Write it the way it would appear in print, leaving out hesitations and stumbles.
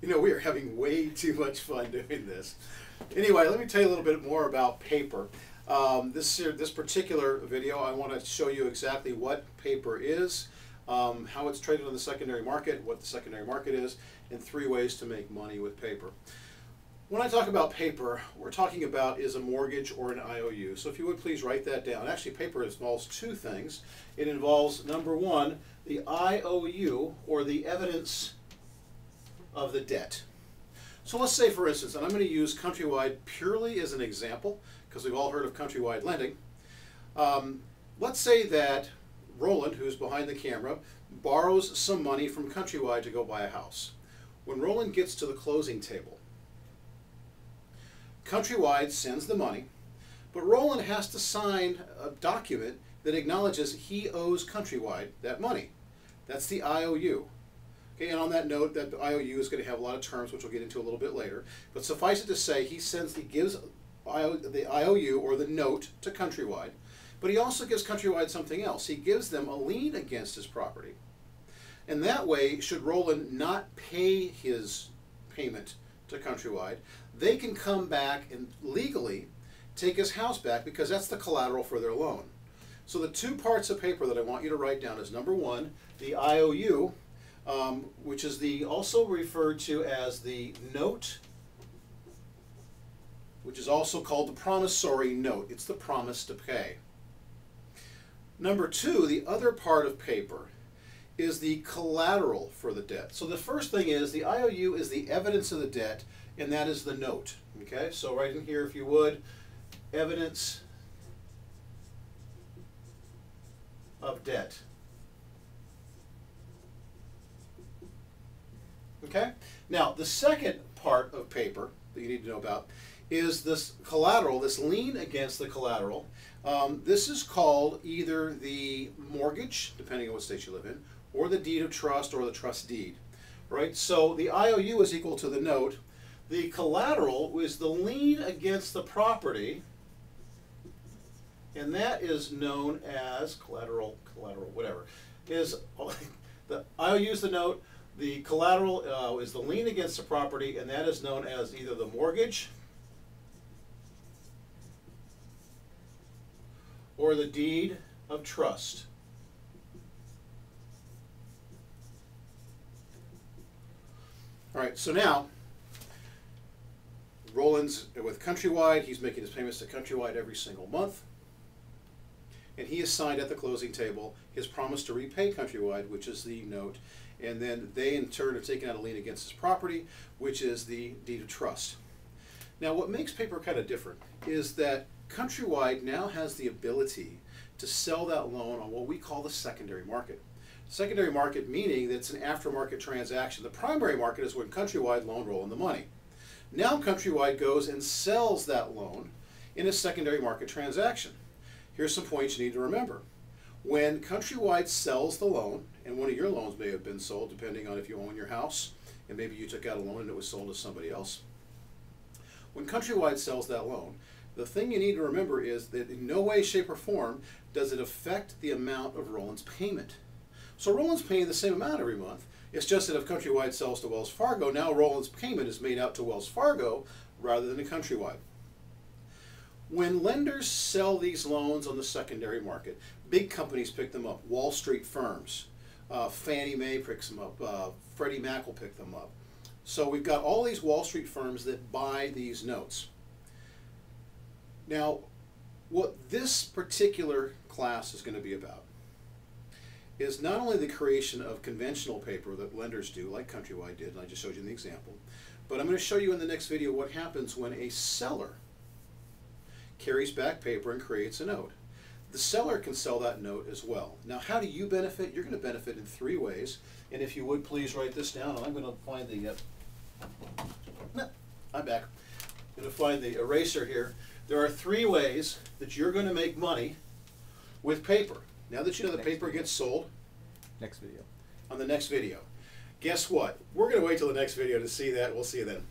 You know, we are having way too much fun doing this. Anyway, let me tell you a little bit more about paper. This particular video, I want to show you exactly what paper is, how it's traded on the secondary market, what the secondary market is, and 3 ways to make money with paper. When I talk about paper, what we're talking about is a mortgage or an IOU. So if you would please write that down. Actually, paper involves 2 things. It involves, number 1, the IOU, or the evidence of the debt. So let's say, for instance, and I'm going to use Countrywide purely as an example, because we've all heard of Countrywide lending. Let's say that Roland, who's behind the camera, borrows some money from Countrywide to go buy a house. When Roland gets to the closing table, Countrywide sends the money, but Roland has to sign a document that acknowledges he owes Countrywide that money. That's the IOU. Okay, and on that note, that IOU is going to have a lot of terms, which we'll get into a little bit later. But suffice it to say, he gives the IOU, or the note, to Countrywide. But he also gives Countrywide something else. He gives them a lien against his property. And that way, should Roland not pay his payment to Countrywide, they can come back and legally take his house back, because that's the collateral for their loan. So the 2 parts of paper that I want you to write down is, number 1, the IOU, which is also referred to as the note, which is also called the promissory note. It's the promise to pay. Number 2, the other part of paper, is the collateral for the debt. So the first thing is, the IOU is the evidence of the debt, and that is the note. Okay, so right in here, if you would, evidence of debt. Okay? Now, the second part of paper that you need to know about is this collateral, this lien against the collateral. This is called either the mortgage, depending on what state you live in, or the deed of trust, or the trust deed. Right? So the IOU is equal to the note. The collateral is the lien against the property, and that is known as collateral, whatever. The IOU is the note. The collateral is the lien against the property, and that is known as either the mortgage or the deed of trust. All right, so now Roland's with Countrywide. He's making his payments to Countrywide every single month. And he has signed at the closing table his promise to repay Countrywide, which is the note. And then they, in turn, are taking out a lien against his property, which is the deed of trust. Now, what makes paper kind of different is that Countrywide now has the ability to sell that loan on what we call the secondary market. Secondary market meaning that it's an aftermarket transaction. The primary market is when Countrywide loaned Roland the money. Now Countrywide goes and sells that loan in a secondary market transaction. Here's some points you need to remember. When Countrywide sells the loan, and one of your loans may have been sold depending on if you own your house, and maybe you took out a loan and it was sold to somebody else. When Countrywide sells that loan, the thing you need to remember is that in no way, shape, or form does it affect the amount of Roland's payment. So Roland's paying the same amount every month. It's just that if Countrywide sells to Wells Fargo, now Roland's payment is made out to Wells Fargo rather than to Countrywide. When lenders sell these loans on the secondary market, big companies pick them up. Wall Street firms, Fannie Mae picks them up, Freddie Mac will pick them up. So we've got all these Wall Street firms that buy these notes. Now, what this particular class is going to be about is not only the creation of conventional paper that lenders do, like Countrywide did, and I just showed you in the example, but I'm going to show you in the next video what happens when a seller carries back paper and creates a note. The seller can sell that note as well. Now, how do you benefit? You're going to benefit in 3 ways, and if you would please write this down, I'm going to find the I'm back. I'm going to find the eraser here. There are 3 ways that you're going to make money with paper. Now that you know the paper gets sold. Next video. On the next video. Guess what? We're going to wait till the next video to see that. We'll see you then.